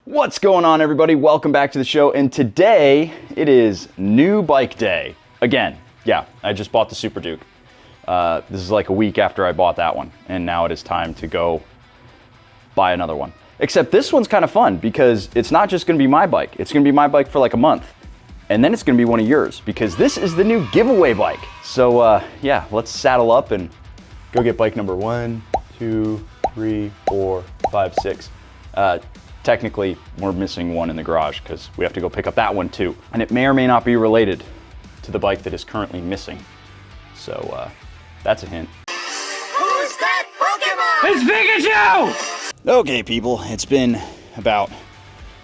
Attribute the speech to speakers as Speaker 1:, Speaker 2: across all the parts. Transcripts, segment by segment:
Speaker 1: What's going on, everybody? Welcome back to the show, and today it is new bike day. Again, yeah, I just bought the Super Duke. This is like a week after I bought that one, and now it is time to go buy another one. Except this one's kind of fun because it's not just gonna be my bike, it's gonna be my bike for like a month. And then it's gonna be one of yours because this is the new giveaway bike. So yeah, let's saddle up and go get bike number 1, 2, 3, 4, 5, 6. Technically, we're missing one in the garage because we have to go pick up that one too. And it may or may not be related to the bike that is currently missing. So that's a hint.
Speaker 2: Who's that Pokemon?
Speaker 1: It's Pikachu! Okay, people, it's been about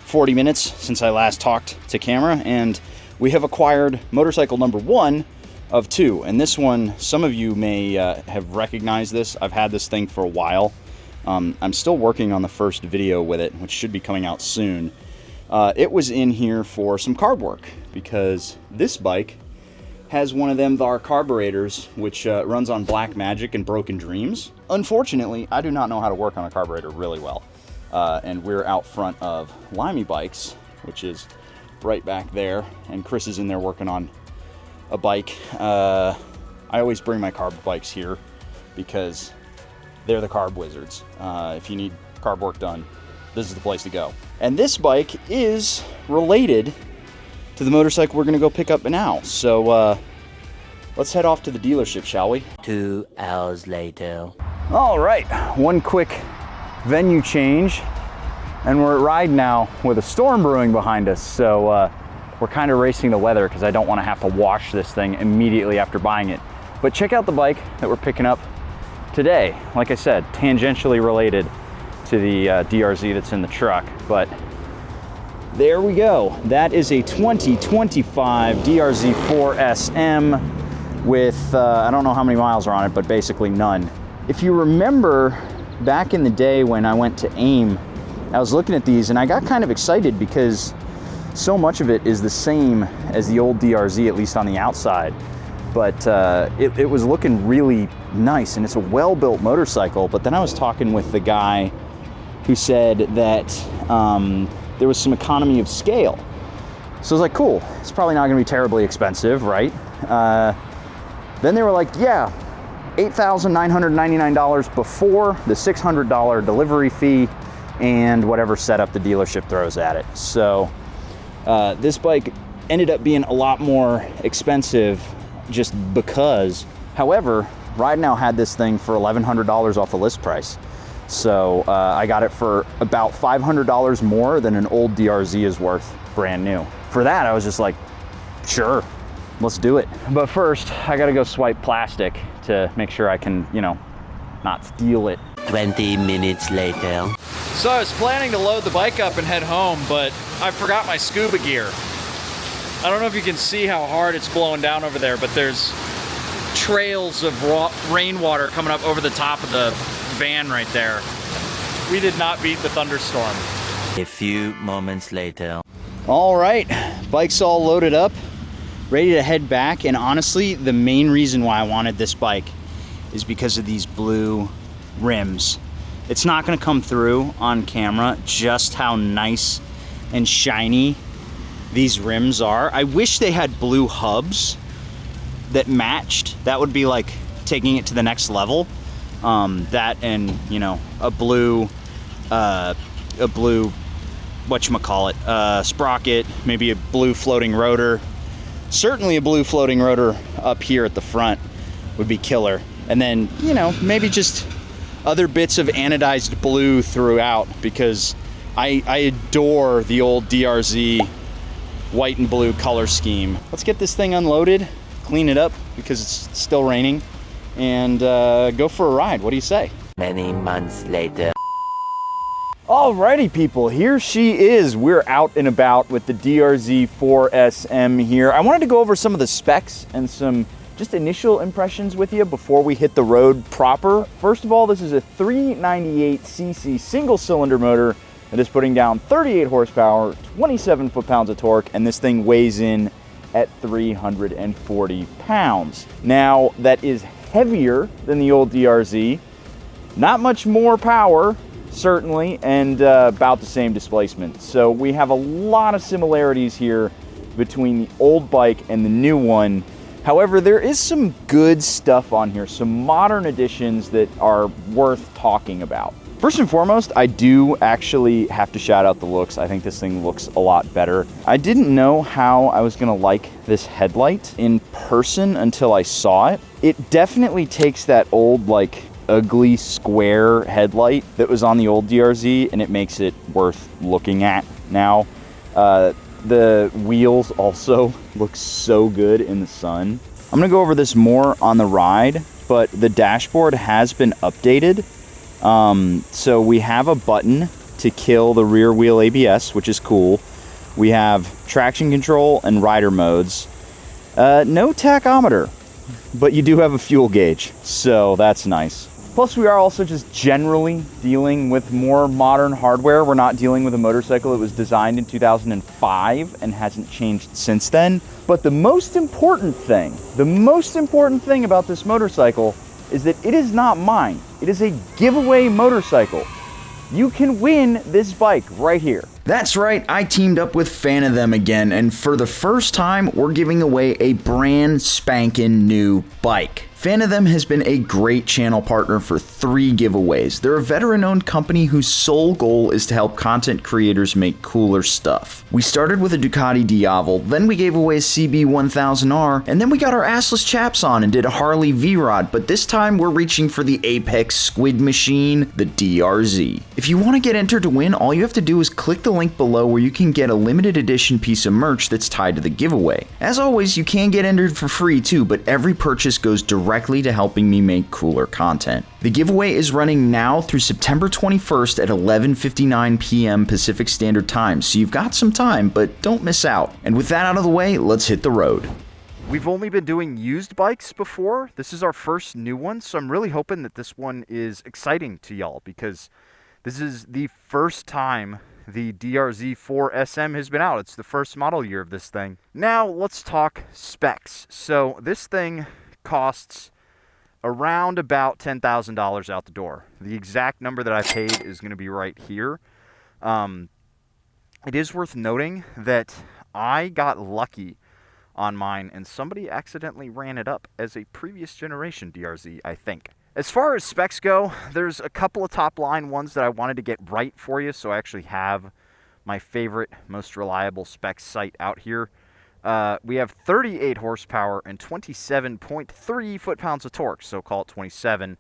Speaker 1: 40 minutes since I last talked to camera, and we have acquired motorcycle number 1 of 2. And this one, some of you may have recognized this. I've had this thing for a while. I'm still working on the first video with it, which should be coming out soon. It was in here for some carb work because this bike has one of them VAR carburetors, which runs on Black Magic and Broken Dreams. Unfortunately, I do not know how to work on a carburetor really well. And we're out front of Limey Bikes, which is right back there. And Chris is in there working on a bike. I always bring my carb bikes here because they're the carb wizards. If you need carb work done, this is the place to go. And this bike is related to the motorcycle we're gonna go pick up now. So let's head off to the dealership, shall we?
Speaker 3: 2 hours later.
Speaker 1: All right, one quick venue change. And we're at Ride now with a storm brewing behind us. So we're kind of racing the weather because I don't wanna have to wash this thing immediately after buying it. But check out the bike that we're picking up today. Like I said, tangentially related to the DRZ that's in the truck, but there we go. That is a 2025 DRZ 4SM with, I don't know how many miles are on it, but basically none. If you remember back in the day when I went to AIM, I was looking at these and I got kind of excited because so much of it is the same as the old DRZ, at least on the outside. But it was looking really nice, and it's a well-built motorcycle. But then I was talking with the guy who said that there was some economy of scale. So I was like, cool, it's probably not gonna be terribly expensive, right? Then they were like, yeah, $8,999 before the $600 delivery fee and whatever setup the dealership throws at it. So this bike ended up being a lot more expensive just because. However, Ride Now had this thing for $1,100 off the list price. So I got it for about $500 more than an old DRZ is worth brand new. For that, I was just like, sure, let's do it. But first, I gotta go swipe plastic to make sure I can, you know, not steal it.
Speaker 3: 20 minutes later.
Speaker 4: So I was planning to load the bike up and head home, but I forgot my scuba gear. I don't know if you can see how hard it's blowing down over there, but there's trails of rainwater coming up over the top of the van right there. We did not beat the thunderstorm.
Speaker 3: A few moments later.
Speaker 1: All right, bike's all loaded up, ready to head back. And honestly, the main reason why I wanted this bike is because of these blue rims. It's not gonna come through on camera just how nice and shiny these rims are. I wish they had blue hubs that matched. That would be like taking it to the next level. That and, you know, a blue whatchamacallit, sprocket, maybe a blue floating rotor. Certainly a blue floating rotor up here at the front would be killer. And then, you know, maybe just other bits of anodized blue throughout, because I adore the old DRZ white and blue color scheme. Let's get this thing unloaded, clean it up because it's still raining, and go for a ride. What do you say?
Speaker 3: Many months later.
Speaker 1: Alrighty, people, here she is. We're out and about with the DRZ 4SM here. I wanted to go over some of the specs and some just initial impressions with you before we hit the road proper. First of all, this is a 398cc single cylinder motor that is putting down 38 horsepower, 27 foot-pounds of torque, and this thing weighs in at 340 pounds. Now, that is heavier than the old DRZ, not much more power, certainly, and about the same displacement. So we have a lot of similarities here between the old bike and the new one. However, there is some good stuff on here, some modern additions that are worth talking about. First and foremost, I do actually have to shout out the looks. I think this thing looks a lot better. I didn't know how I was gonna like this headlight in person until I saw it. It definitely takes that old, like, ugly square headlight that was on the old DRZ, and it makes it worth looking at now. The wheels also look so good in the sun. I'm gonna go over this more on the ride, but the dashboard has been updated. So we have a button to kill the rear wheel ABS, which is cool. We have traction control and rider modes. No tachometer, but you do have a fuel gauge, so that's nice. Plus, we are also just generally dealing with more modern hardware. We're not dealing with a motorcycle that was designed in 2005 and hasn't changed since then. But the most important thing about this motorcycle is that it is not mine. It is a giveaway motorcycle. You can win this bike right here. That's right, I teamed up with Fan of Them again, and for the first time, we're giving away a brand spanking new bike. Fan of Them has been a great channel partner for 3 giveaways. They're a veteran-owned company whose sole goal is to help content creators make cooler stuff. We started with a Ducati Diavel, then we gave away a CB1000R, and then we got our assless chaps on and did a Harley V-Rod, but this time we're reaching for the Apex Squid Machine, the DRZ. If you want to get entered to win, all you have to do is click the link below where you can get a limited edition piece of merch that's tied to the giveaway. As always, you can get entered for free too, but every purchase goes directly to helping me make cooler content. The giveaway is running now through September 21st at 11:59 p.m. Pacific Standard Time, so you've got some time, but don't miss out. And with that out of the way, let's hit the road. We've only been doing used bikes before. This is our first new one, so I'm really hoping that this one is exciting to y'all, because this is the first time the DRZ4 SM has been out. It's the first model year of this thing. Now, let's talk specs. So this thing costs around about $10,000 out the door. The exact number that I paid is going to be right here. It is worth noting that I got lucky on mine and somebody accidentally ran it up as a previous generation DRZ, I think. As far as specs go, there's a couple of top line ones that I wanted to get right for you, so I actually have my favorite, most reliable specs site out here. We have 38 horsepower and 27.3 foot-pounds of torque, so call it 27.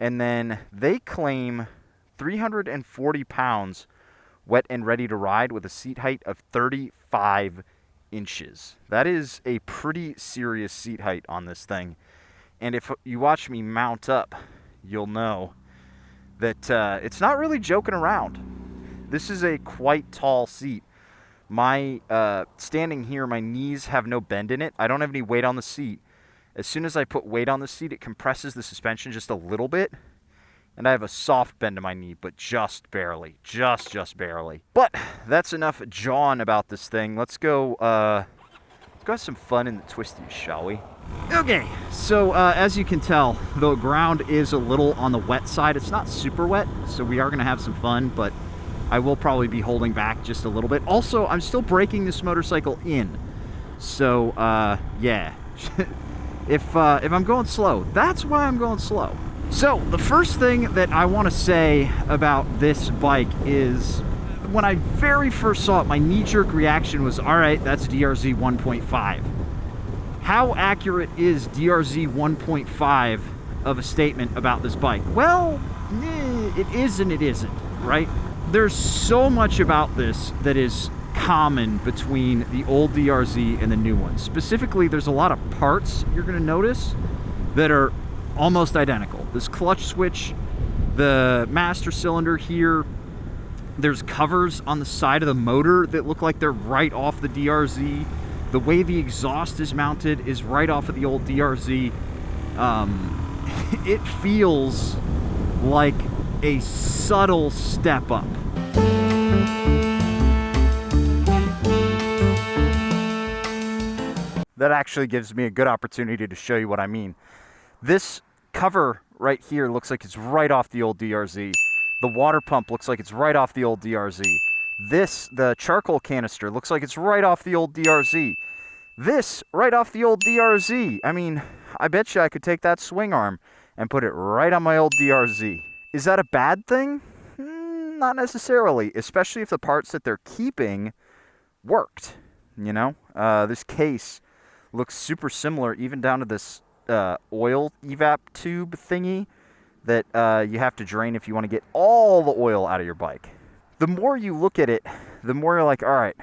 Speaker 1: And then they claim 340 pounds wet and ready to ride with a seat height of 35 inches. That is a pretty serious seat height on this thing. And if you watch me mount up, you'll know that it's not really joking around. This is a quite tall seat. My standing here, my knees have no bend in it. I don't have any weight on the seat. As soon as I put weight on the seat, it compresses the suspension just a little bit. And I have a soft bend in my knee, but just barely. Just barely. But that's enough jawing about this thing. Let's go have some fun in the twisties, shall we? Okay, so as you can tell, the ground is a little on the wet side. It's not super wet, so we are going to have some fun, but I will probably be holding back just a little bit. Also, I'm still breaking this motorcycle in, so yeah. if I'm going slow, that's why I'm going slow. So the first thing that I want to say about this bike is, when I very first saw it, my knee-jerk reaction was, all right, that's DRZ 1.5. How accurate is DRZ 1.5 of a statement about this bike? Well, it is and it isn't, right? There's so much about this that is common between the old DRZ and the new one. Specifically, there's a lot of parts you're going to notice that are almost identical. This clutch switch, the master cylinder here, there's covers on the side of the motor that look like they're right off the DRZ. The way the exhaust is mounted is right off of the old DRZ. It feels like a subtle step up. That actually gives me a good opportunity to show you what I mean. This cover right here looks like it's right off the old DRZ. The water pump looks like it's right off the old DRZ. This, the charcoal canister, looks like it's right off the old DRZ. This, right off the old DRZ. I mean, I bet you I could take that swing arm and put it right on my old DRZ. Is that a bad thing? Not necessarily, especially if the parts that they're keeping worked, you know? This case looks super similar, even down to this oil evap tube thingy that you have to drain if you want to get all the oil out of your bike. The more you look at it, the more you're like, all right,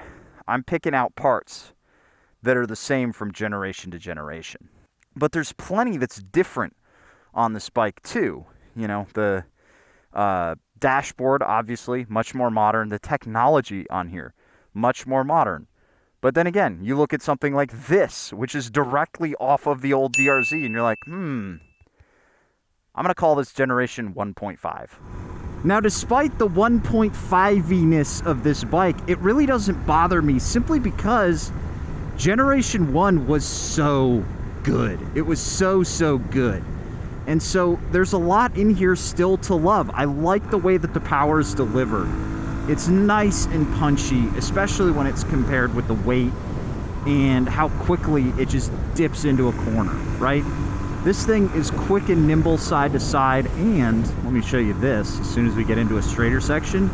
Speaker 1: I'm picking out parts that are the same from generation to generation. But there's plenty that's different on this bike too. You know, the dashboard, obviously, much more modern. The technology on here, much more modern. But then again, you look at something like this, which is directly off of the old DRZ, and you're like, I'm going to call this generation 1.5. Now, despite the 1.5-ness of this bike, it really doesn't bother me simply because Generation 1 was so good. It was so good. And so there's a lot in here still to love. I like the way that the power is delivered. It's nice and punchy, especially when it's compared with the weight and how quickly it just dips into a corner, right? This thing is quick and nimble side to side, and let me show you this as soon as we get into a straighter section.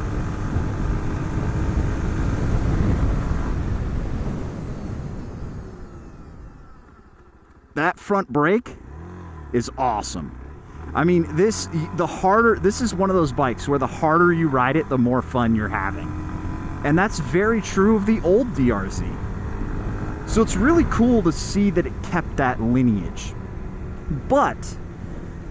Speaker 1: That front brake is awesome. I mean, this is one of those bikes where the harder you ride it, the more fun you're having. And that's very true of the old DRZ. So it's really cool to see that it kept that lineage. But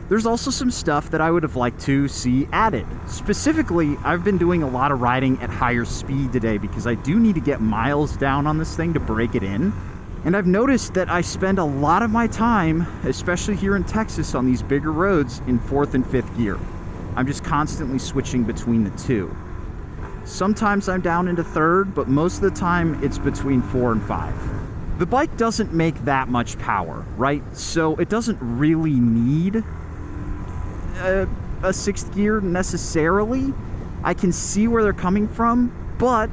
Speaker 1: there's also some stuff that I would have liked to see added. Specifically, I've been doing a lot of riding at higher speed today because I do need to get miles down on this thing to break it in. And I've noticed that I spend a lot of my time, especially here in Texas on these bigger roads, in 4th and 5th gear. I'm just constantly switching between the two. Sometimes I'm down into 3rd, but most of the time it's between 4 and 5. The bike doesn't make that much power, right? So it doesn't really need a 6th gear necessarily. I can see where they're coming from, but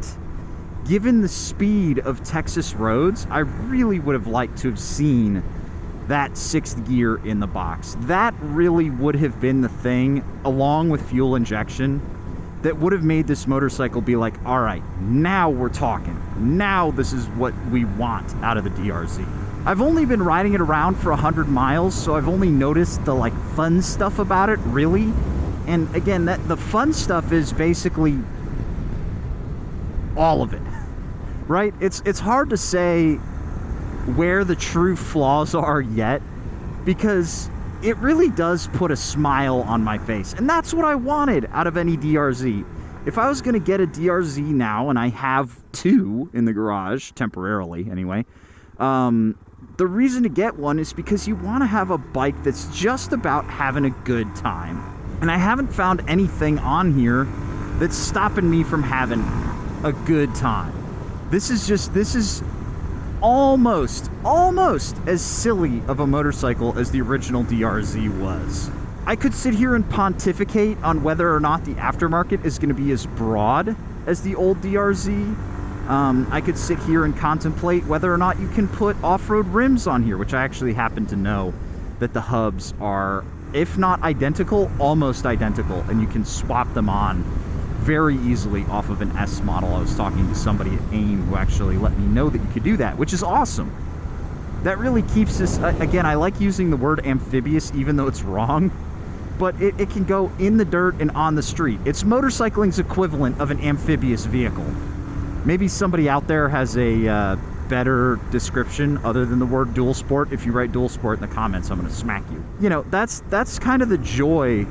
Speaker 1: given the speed of Texas roads, I really would have liked to have seen that 6th gear in the box. That really would have been the thing, along with fuel injection, that would have made this motorcycle be like, all right, now we're talking. Now this is what we want out of the DRZ. I've only been riding it around for 100 miles, so I've only noticed the fun stuff about it, really. And again, the fun stuff is basically all of it, right? It's hard to say where the true flaws are yet, because it really does put a smile on my face. And that's what I wanted out of any DRZ. If I was going to get a DRZ now, and I have 2 in the garage, temporarily anyway, the reason to get one is because you want to have a bike that's just about having a good time. And I haven't found anything on here that's stopping me from having a good time. This is almost as silly of a motorcycle as the original DRZ was. I could sit here and pontificate on whether or not the aftermarket is going to be as broad as the old DRZ. I could sit here and contemplate whether or not you can put off-road rims on here, which I actually happen to know that the hubs are, if not identical, almost identical, and you can swap them on very easily off of an S model. I was talking to somebody at AIM who actually let me know that you could do that, which is awesome. That really keeps this, again, I like using the word amphibious even though it's wrong, but it can go in the dirt and on the street. It's motorcycling's equivalent of an amphibious vehicle. Maybe somebody out there has a better description other than the word dual sport. If you write dual sport in the comments, I'm going to smack you. You know, that's kind of the joy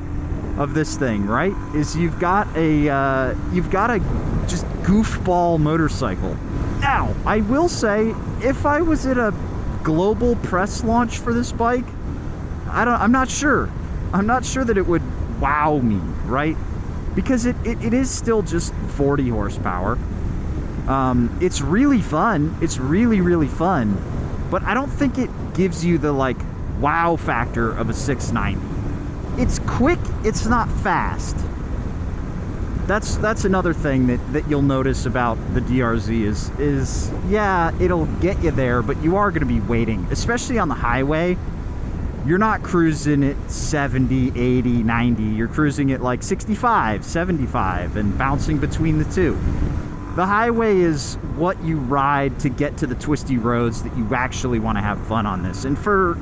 Speaker 1: of this thing, right? Is you've got a just goofball motorcycle. Now, I will say, if I was at a global press launch for this bike, I'm not sure. I'm not sure that it would wow me, right? Because it is still just 40 horsepower. It's really fun. It's really fun. But I don't think it gives you the wow factor of a 690. It's quick, it's not fast. that's another thing that you'll notice about the DRZ is yeah, it'll get you there, but you are going to be waiting, especially on the highway. You're not cruising at 70, 80, 90. You're cruising at like 65, 75 and bouncing between the two. The highway is what you ride to get to the twisty roads that you actually want to have fun on this. And for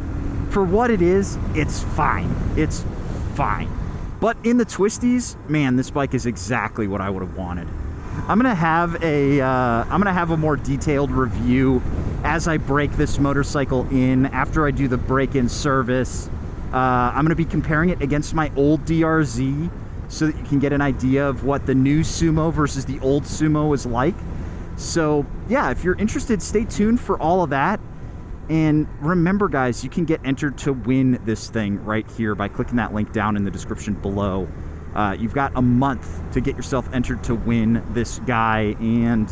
Speaker 1: what it is, it's fine. It's fine. But in the twisties, man, this bike is exactly what I would have wanted. I'm gonna have a more detailed review as I break this motorcycle in after I do the break-in service. I'm gonna be comparing it against my old DRZ so that you can get an idea of what the new Sumo versus the old Sumo is like. So yeah, if you're interested, stay tuned for all of that. And remember, guys, you can get entered to win this thing right here by clicking that link down in the description below. You've got a month to get yourself entered to win this guy. And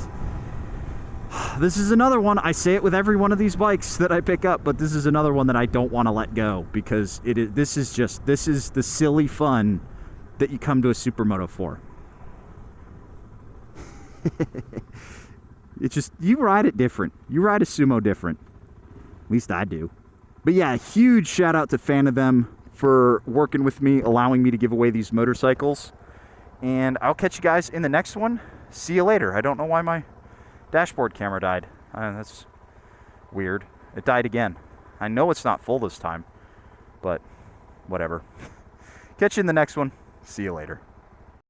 Speaker 1: this is another one. I say it with every one of these bikes that I pick up, but this is another one that I don't want to let go because this is the silly fun that you come to a supermoto for. It's just, you ride it different. You ride a Sumo different. At least I do. But yeah, huge shout out to Fan of Them for working with me, allowing me to give away these motorcycles. And I'll catch you guys in the next one. See you later. I don't know why my dashboard camera died. That's weird. It died again. I know it's not full this time, but whatever. Catch you in the next one. See you later.